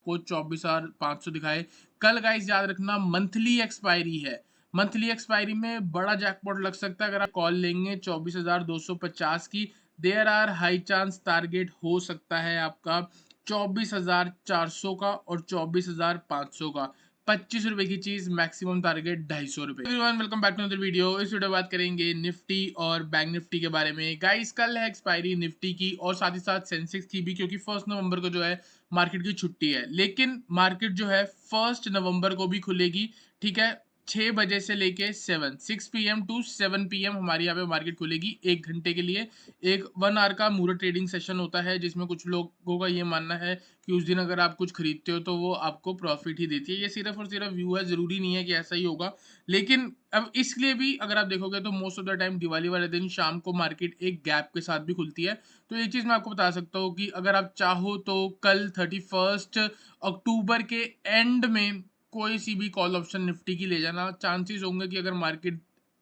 आपको 24,500 दिखाए। कल गाइस याद रखना मंथली एक्सपायरी है, मंथली एक्सपायरी में बड़ा जैकपॉट लग सकता है। अगर आप कॉल लेंगे 24,250 की, there are high chance target हो सकता है आपका 24,400 का और 24,500 का। 25 रुपए की चीज, मैक्सिमम टारगेट 250 रुपए। Everyone welcome back to another video. इस वीडियो में बात करेंगे निफ्टी और बैंक निफ्टी के बारे में। गाइस कल है एक्सपायरी निफ्टी की और साथ ही साथ सेंसेक्स की भी, क्योंकि 1 नवंबर को जो है मार्केट की छुट्टी है। लेकिन मार्केट जो है 1 नवंबर को भी खुलेगी, ठीक है। 6 बजे से लेके 6 PM टू 7 PM हमारे यहाँ पे मार्केट खुलेगी 1 घंटे के लिए। एक 1 आवर का मूरत ट्रेडिंग सेशन होता है, जिसमें कुछ लोगों का ये मानना है कि उस दिन अगर आप कुछ खरीदते हो तो वो आपको प्रॉफिट ही देती है। ये सिर्फ और सिर्फ व्यू है, जरूरी नहीं है कि ऐसा ही होगा। लेकिन अब इसलिए भी अगर आप देखोगे तो most of the time Diwali वाले दिन शाम को मार्केट एक गैप के साथ भी खुलती है। तो एक चीज मैं आपको बता सकता हूँ कि अगर आप चाहो तो कल 31 अक्टूबर के एंड में कोई सी भी कॉल ऑप्शन निफ्टी की ले जाना। चांसेस होंगे कि अगर मार्केट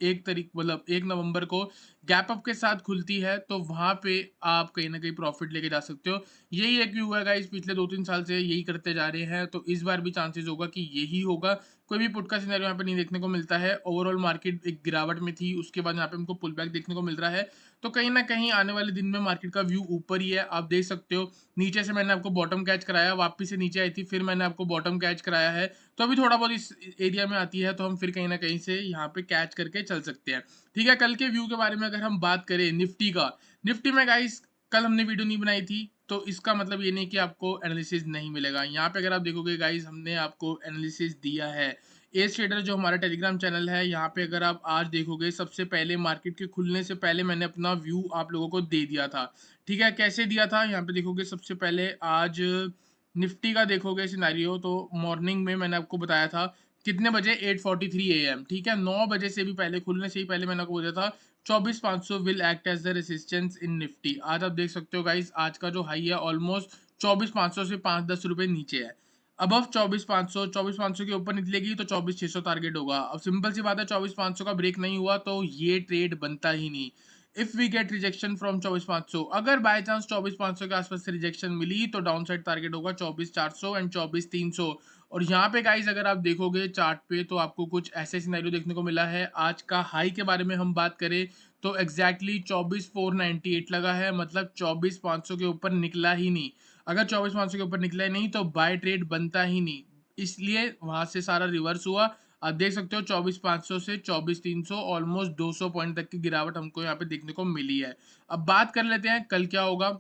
1 नवंबर को गैप अप के साथ खुलती है तो वहां पे आप कहीं ना कहीं प्रॉफिट लेके जा सकते हो। यही एक व्यू है गाइस, पिछले 2-3 साल से यही करते जा रहे हैं, तो इस बार भी चांसेस होगा कि यही होगा। कोई भी पुट का सिनेरियो यहाँ पे नहीं देखने को मिलता है। ओवरऑल मार्केट एक गिरावट में थी, उसके बाद यहाँ पे हमको पुल बैक देखने को मिल रहा है। तो कहीं ना कहीं आने वाले दिन में मार्केट का व्यू ऊपर ही है, आप देख सकते हो। नीचे से मैंने आपको बॉटम कैच कराया, वापस से नीचे आई थी, फिर मैंने आपको बॉटम कैच कराया है। तो अभी थोड़ा बहुत इस एरिया में आती है तो हम फिर कहीं ना कहीं से यहाँ पे कैच करके चल सकते हैं। ठीक है, कल के व्यू के बारे में अगर हम बात करें निफ्टी का, निफ्टी में गाइस कल हमने वीडियो नहीं बनाई थी, तो इसका मतलब ये नहीं कि आपको एनालिसिस नहीं मिलेगा। यहाँ पे अगर आप देखोगे गाइस, हमने आपको एनालिसिस दिया है। एज ट्रेडर जो हमारा टेलीग्राम चैनल है, यहाँ पे अगर आप आज देखोगे, सबसे पहले मार्केट के खुलने से पहले मैंने अपना व्यू आप लोगों को दे दिया था। ठीक है, कैसे दिया था यहाँ पे देखोगे। सबसे पहले आज निफ्टी का देखोगे सिनेरियो, तो मॉर्निंग में मैंने आपको बताया था कितने बजे, 8:43 AM। ठीक है, 9 बजे से भी पहले, खुलने से ही पहले मैंने आपको बोला था 24,500 will act as the resistance in Nifty. आज आप देख सकते हो गाइस, आज का जो हाई है ऑलमोस्ट 24,500 से 5-10 रुपए नीचे है। अबव 24,500 के ऊपर निकलेगी तो 24,600 टारगेट होगा। अब सिंपल सी बात है, 24,500 का ब्रेक नहीं हुआ तो ये ट्रेड बनता ही नहीं। If we get rejection from 24,500, अगर बाय चांस 24,500 के आसपास से रिजेक्शन मिली तो डाउन साइड टारगेट होगा 24,400 एंड 24,300। और यहाँ पे गाइज अगर आप देखोगे चार्ट पे तो आपको कुछ ऐसे सिनेरियो देखने को मिला है। आज का हाई के बारे में हम बात करें तो एग्जैक्टली 24,498 लगा है, मतलब 24,500 के ऊपर निकला ही नहीं। अगर 24,500 के ऊपर निकला ही नहीं तो बाय ट्रेड बनता ही नहीं, इसलिए वहां से सारा रिवर्स हुआ। आप देख सकते हो 24,500 से 24,300, ऑलमोस्ट 200 पॉइंट तक की गिरावट हमको यहाँ पे देखने को मिली है। अब बात कर लेते हैं कल क्या होगा।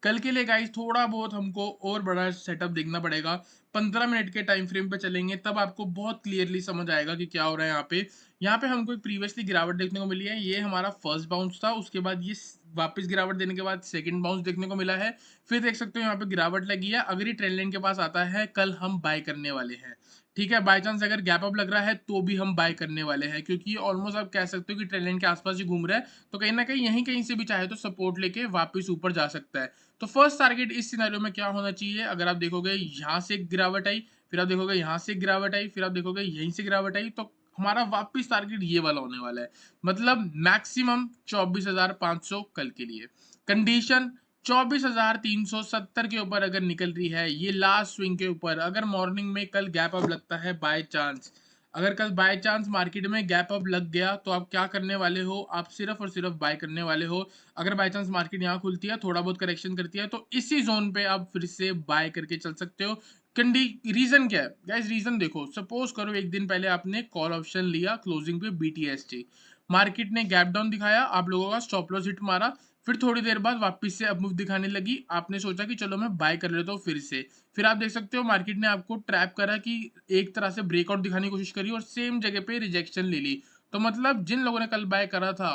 कल के लिए गाइस थोड़ा बहुत हमको और बड़ा सेटअप देखना पड़ेगा। 15 मिनट के टाइम फ्रेम पे चलेंगे तब आपको बहुत क्लियरली समझ आएगा कि क्या हो रहा है यहाँ पे। यहाँ पे हमको एक प्रीवियसली गिरावट देखने को मिली है, ये हमारा फर्स्ट बाउंस था। उसके बाद ये वापस गिरावट देने के बाद सेकंड बाउंस देखने को मिला है। फिर देख सकते हो यहाँ पे गिरावट लगी है। अगर ये ट्रेंड लाइन के पास आता है, कल हम बाय करने वाले हैं। ठीक है, बाय चांस अगर गैप अप लग रहा है तो भी हम बाय करने वाले हैं, क्योंकि ऑलमोस्ट आप कह सकते हो कि ट्रेंड लाइन के आसपास ही घूम रहा है। तो कहीं ना कहीं यहीं कहीं से भी चाहे तो सपोर्ट लेके वापस ऊपर जा सकता है। तो फर्स्ट टारगेट इस सिनेरियो में क्या होना चाहिए, अगर आप देखोगे यहाँ से गिरावट आई, फिर आप देखोगे यहाँ से गिरावट आई, फिर आप देखोगे यहीं से गिरावट आई, तो हमारा वापस टारगेट ये वाला होने वाला है। मतलब मैक्सिमम 24,500 कल के लिए। कंडीशन 24,370 के ऊपर अगर निकल रही है, ये लास्ट स्विंग के ऊपर, अगर मॉर्निंग में कल गैप अप लगता है बाय चांस, अगर कल बाय चांस मार्केट में गैप अप लग गया तो आप क्या करने वाले हो, आप सिर्फ और सिर्फ बाय करने वाले हो। अगर बाय चांस मार्केट यहाँ खुलती है, थोड़ा बहुत करेक्शन करती है, तो इसी जोन पे आप फिर से बाय करके चल सकते हो। कंडी रीजन क्या है गाइस, रीजन देखो, सपोज करो एक दिन पहले आपने कॉल ऑप्शन लिया क्लोजिंग पे BTST, मार्केट ने गैप डाउन दिखाया, आप लोगों का स्टॉप लॉस हिट मारा, फिर थोड़ी देर बाद वापस से अप मूव दिखाने लगी, आपने सोचा कि चलो मैं बाय कर लेता हूँ फिर से। फिर आप देख सकते हो मार्केट ने आपको ट्रैप करा कि एक तरह से ब्रेकआउट दिखाने की कोशिश करी और सेम जगह पे रिजेक्शन ले ली। तो मतलब जिन लोगों ने कल बाय करा था,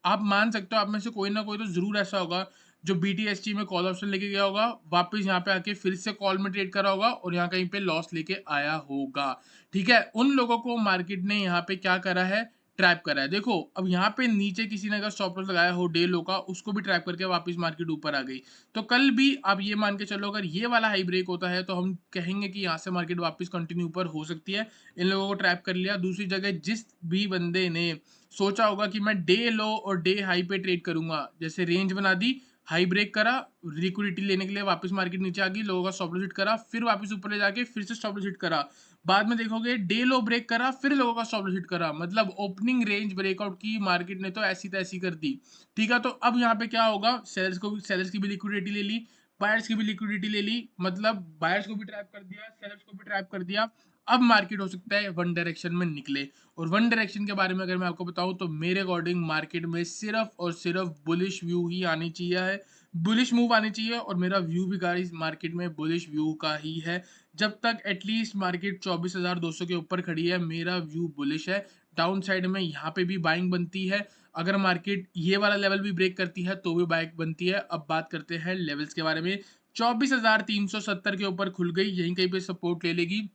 आप मान सकते हो आप में से कोई ना कोई तो जरूर ऐसा होगा जो BTST में कॉल ऑप्शन लेके गया होगा, वापस यहाँ पे आके फिर से कॉल में ट्रेड करा होगा और यहाँ कहीं पे लॉस लेके आया होगा। ठीक है, उन लोगों को मार्केट ने यहाँ पे क्या करा है, ट्रैप करा है। देखो अब यहाँ पे नीचे किसी ने अगर स्टॉप लॉस लगाया हो डे लो का, उसको भी ट्रैप करके वापस मार्केट ऊपर आ गई। तो कल भी आप ये मान के चलो, अगर ये वाला हाई ब्रेक होता है तो हम कहेंगे कि यहाँ से मार्केट वापस कंटिन्यू ऊपर हो सकती है। इन लोगों को ट्रैप कर लिया। दूसरी जगह जिस भी बंदे ने सोचा होगा कि मैं डे लो और डे हाई पे ट्रेड करूंगा, जैसे रेंज बना दी, हाई ब्रेक करा, लिक्विडिटी लेने के लिए वापस मार्केट नीचे आ गई, लोगों का स्टॉप लॉस हिट करा, फिर वापस ऊपर ले जाके फिर से स्टॉप लॉस हिट करा। बाद में देखोगे डे लो ब्रेक करा, फिर लोगों का स्टॉप लॉस हिट करा। मतलब ओपनिंग रेंज ब्रेकआउट की मार्केट ने तो ऐसी तैसी कर दी। ठीक है, तो अब यहाँ पे क्या होगा, सेलर्स की भी लिक्विडिटी ले ली, बायर्स की भी लिक्विडिटी ले ली, मतलब बायर्स को भी ट्रैप कर दिया, सेलर्स को भी ट्रैप कर दिया। अब मार्केट हो सकता है वन डायरेक्शन में निकले। और वन डायरेक्शन के बारे में अगर मैं आपको बताऊं तो मेरे अकॉर्डिंग मार्केट में सिर्फ और सिर्फ बुलिश व्यू ही आनी चाहिए है, बुलिश मूव आनी चाहिए। और मेरा व्यू भी गाइस मार्केट में बुलिश व्यू का ही है। जब तक एटलीस्ट मार्केट 24,200 के ऊपर खड़ी है मेरा व्यू बुलिश है। डाउन साइड में यहाँ पे भी बाइंग बनती है। अगर मार्केट ये वाला लेवल भी ब्रेक करती है तो भी बाइंग बनती है। अब बात करते हैं लेवल्स के बारे में। 24,370 के ऊपर खुल गई, यहीं कहीं पे सपोर्ट ले लेगी,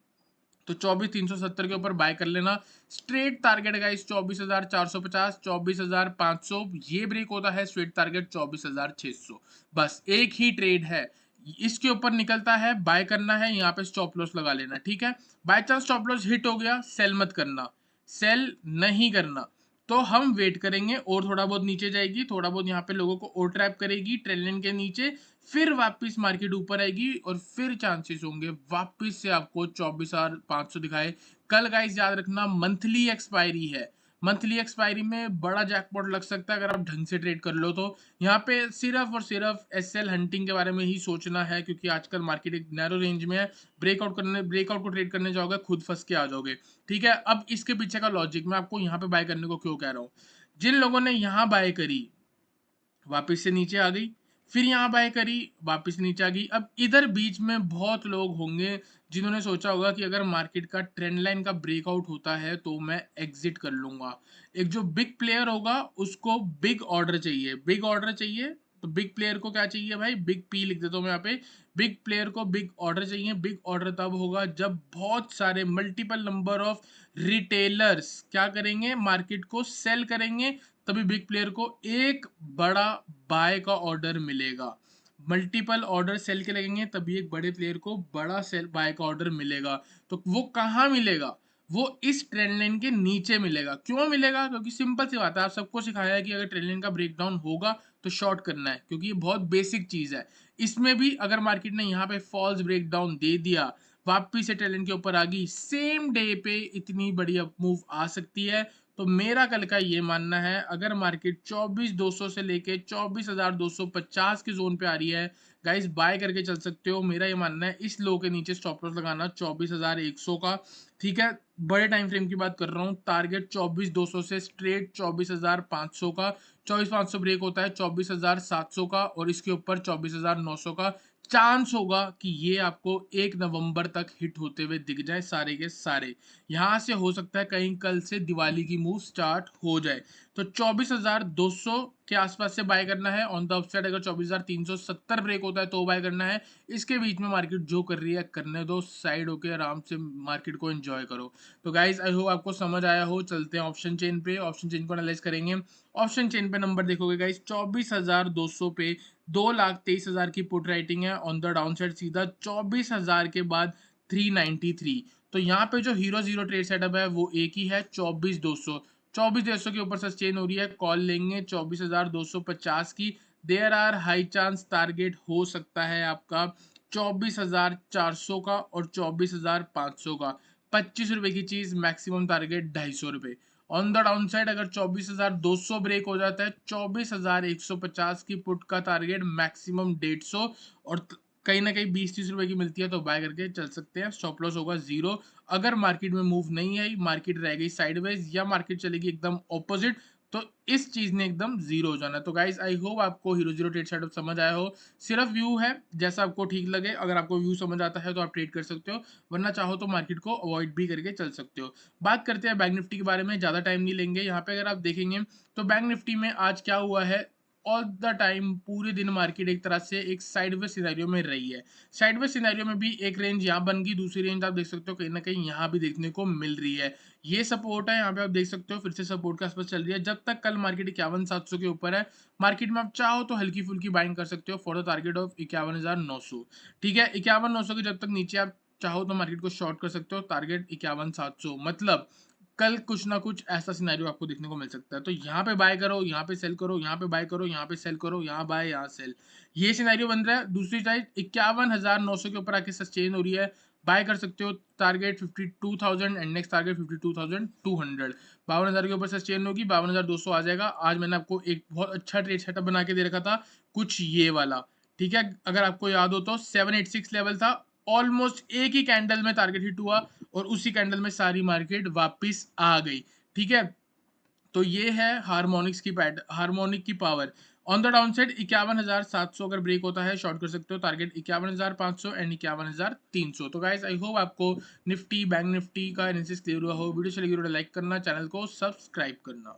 तो 24,370 के ऊपर बाय कर लेना। स्ट्रेट टारगेट गाइस 24,450, 24,500, ये ब्रेक होता है स्ट्रेट टारगेट 24,600। बस एक ही ट्रेड है, इसके ऊपर निकलता है, बाय करना है, यहाँ पे स्टॉप लॉस लगा लेना। ठीक है, by chance stop loss hit हो गया, सेल मत करना, सेल नहीं करना। तो हम वेट करेंगे और थोड़ा बहुत नीचे जाएगी, थोड़ा बहुत यहाँ पे लोगों को और ट्रैप करेगी ट्रेंड लाइन के नीचे, फिर वापस मार्केट ऊपर आएगी और फिर चांसेस होंगे वापस से आपको 24,500 दिखाए। कल गाइस याद रखना मंथली एक्सपायरी है, मंथली एक्सपायरी में बड़ा जैकपॉट लग सकता है अगर आप ढंग से ट्रेड कर लो तो। यहाँ पे सिर्फ और सिर्फ एसएल हंटिंग के बारे में ही सोचना है, क्योंकि आजकल मार्केट एक नैरो रेंज में है। ब्रेकआउट को ट्रेड करने जाओगे खुद फंस के आ जाओगे। ठीक है, अब इसके पीछे का लॉजिक मैं आपको यहाँ पे बाय करने को क्यों कह रहा हूँ। जिन लोगों ने यहाँ बाय करी वापस से नीचे आ गई, फिर यहाँ बाय करी वापस नीचे आ गई। अब इधर बीच में बहुत लोग होंगे जिन्होंने सोचा होगा कि अगर मार्केट का ट्रेंड लाइन का ब्रेकआउट होता है तो मैं एग्जिट कर लूंगा। एक जो बिग प्लेयर होगा उसको बिग ऑर्डर चाहिए, बिग ऑर्डर चाहिए। तो बिग प्लेयर को क्या चाहिए भाई, बिग पी लिख देता हूँ मैं यहाँ पे। बिग प्लेयर को बिग ऑर्डर चाहिए। बिग ऑर्डर तब होगा जब बहुत सारे मल्टीपल नंबर ऑफ रिटेलर्स क्या करेंगे, मार्केट को सेल करेंगे, तभी बिग प्लेयर को एक बड़ा बाय का ऑर्डर मिलेगा। मल्टीपल ऑर्डर सेल के लगेंगे तभी एक बड़े प्लेयर को बड़ा सेल बाय का ऑर्डर मिलेगा। तो वो कहाँ मिलेगा, वो इस ट्रेंड लाइन के नीचे मिलेगा। क्यों मिलेगा, क्योंकि सिंपल सी बात है, आप सबको सिखाया है कि अगर ट्रेंड लाइन का ब्रेकडाउन होगा तो शॉर्ट करना है, क्योंकि ये बहुत बेसिक चीज है। इसमें भी अगर मार्केट ने यहाँ पे फॉल्स ब्रेकडाउन दे दिया, वापिस से ट्रेंड लाइन के ऊपर आ गई, सेम डे पे इतनी बड़ी अप मूव आ सकती है। तो मेरा कल का ये मानना है, अगर मार्केट 24,200 से लेके 24,250 के जोन पे आ रही है गाइस, बाय करके चल सकते हो। मेरा ये मानना है इस लो के नीचे स्टॉप लॉस लगाना 24,100 का। ठीक है, बड़े टाइम फ्रेम की बात कर रहा हूँ, टारगेट 24,200 से स्ट्रेट 24,500 का। 24,500 ब्रेक होता है 24,700 का, और इसके ऊपर 24,900 का चांस होगा कि ये आपको 1 नवंबर तक हिट होते हुए दिख जाए सारे के सारे। यहाँ से हो सकता है कहीं कल से दिवाली की मूव स्टार्ट हो जाए। तो 24,200 के आसपास से बाय करना है ऑन द अपसाइड। अगर 24,370 ब्रेक होता है तो बाय करना है। इसके बीच में मार्केट जो कर रही है करने दो, साइड होके आराम से मार्केट को एंजॉय करो। तो गाइज आई होप आपको समझ आया हो। चलते हैं ऑप्शन चेन पे, ऑप्शन चेन को एनालाइज करेंगे। ऑप्शन चेन पे नंबर देखोगे गाइज 24,200 पे 2,23,000 की पुट राइटिंग है ऑन द डाउन साइड। सीधा 24,000 के बाद 393। तो यहाँ पे जो हीरो जीरो ट्रेड सेटअप है वो एक ही है, 24,200। 24,200 के ऊपर सस्टेन हो रही है, कॉल लेंगे 24,250 की। There are high chance target हो सकता है आपका 24,400 का और 24,500 का। 25 रुपए की चीज, मैक्सिमम टारगेट 250 रुपए। ऑन द डाउन साइड अगर 24,200 ब्रेक हो जाता है, 24,150 की पुट का टारगेट, मैक्सिमम 150, और कहीं ना कहीं 20-30 रुपए की मिलती है तो बाय करके चल सकते हैं। स्टॉप लॉस होगा 0। अगर मार्केट में मूव नहीं आई, मार्केट रह गई साइडवेज या मार्केट चलेगी एकदम ऑपोजिट, तो इस चीज ने एकदम 0 हो जाना है। तो गाइस आई होप आपको हीरो जीरो ट्रेड सेटअप समझ आया हो। सिर्फ व्यू है, जैसा आपको ठीक लगे। अगर आपको व्यू समझ आता है तो आप ट्रेड कर सकते हो, वरना चाहो तो मार्केट को अवॉइड भी करके चल सकते हो। बात करते हैं बैंक निफ्टी के बारे में, ज्यादा टाइम नहीं लेंगे। यहाँ पे अगर आप देखेंगे तो बैंक निफ्टी में आज क्या हुआ है, ऑल द टाइम पूरे दिन मार्केट एक तरह से एक साइडवेज सिनेरियो में रही है। साइडवेज सिनेरियो में भी एक रेंज यहाँ बन गई, दूसरी रेंज आप देख सकते हो कहीं ना कहीं यहाँ भी देखने को मिल रही है। ये सपोर्ट है, यहाँ पे आप देख सकते हो फिर से सपोर्ट के आसपास चल रही है। जब तक कल मार्केट 51,700 के ऊपर है, मार्केट में आप चाहो तो हल्की फुल्की बाइंग कर सकते हो फॉर द टारगेट ऑफ 51,900। ठीक है, 51,900 के जब तक नीचे आप चाहो तो मार्केट को शॉर्ट कर सकते हो, टारगेट 51,700। मतलब कल कुछ ना कुछ ऐसा सिनेरियो आपको देखने को मिल सकता है। तो यहाँ पे बाय करो, यहाँ पे सेल करो, यहाँ पे बाय करो, यहाँ पे सेल करो, यहाँ बाय, यहाँ सेल, ये सिनेरियो बन रहा है। दूसरी साइड 51,900 के ऊपर आके सस्टेन हो रही है, बाय कर सकते हो। Target 52,000 and next target 52,200। 52,000 के ऊपर सस्टेन होगी, 52,200 आ जाएगा। आज मैंने आपको एक बहुत अच्छा ट्रेड सेटअप बना के दे रखा था, कुछ ये वाला, ठीक है। अगर आपको याद हो तो 786 लेवल था, ऑलमोस्ट एक ही कैंडल में टारगेट हिट हुआ और उसी कैंडल में सारी मार्केट वापस आ गई, ठीक है। तो ये है हार्मोनिक की power. On the down side 51,700 अगर ब्रेक होता है शॉर्ट कर सकते हो, टारगेट 51,500 एंड 51,300। तो गाइस आई होप आपको निफ्टी बैंक निफ्टी का एनालिसिस क्लियर हुआ हो। वीडियो चलेगी लाइक करना, चैनल को सब्सक्राइब करना।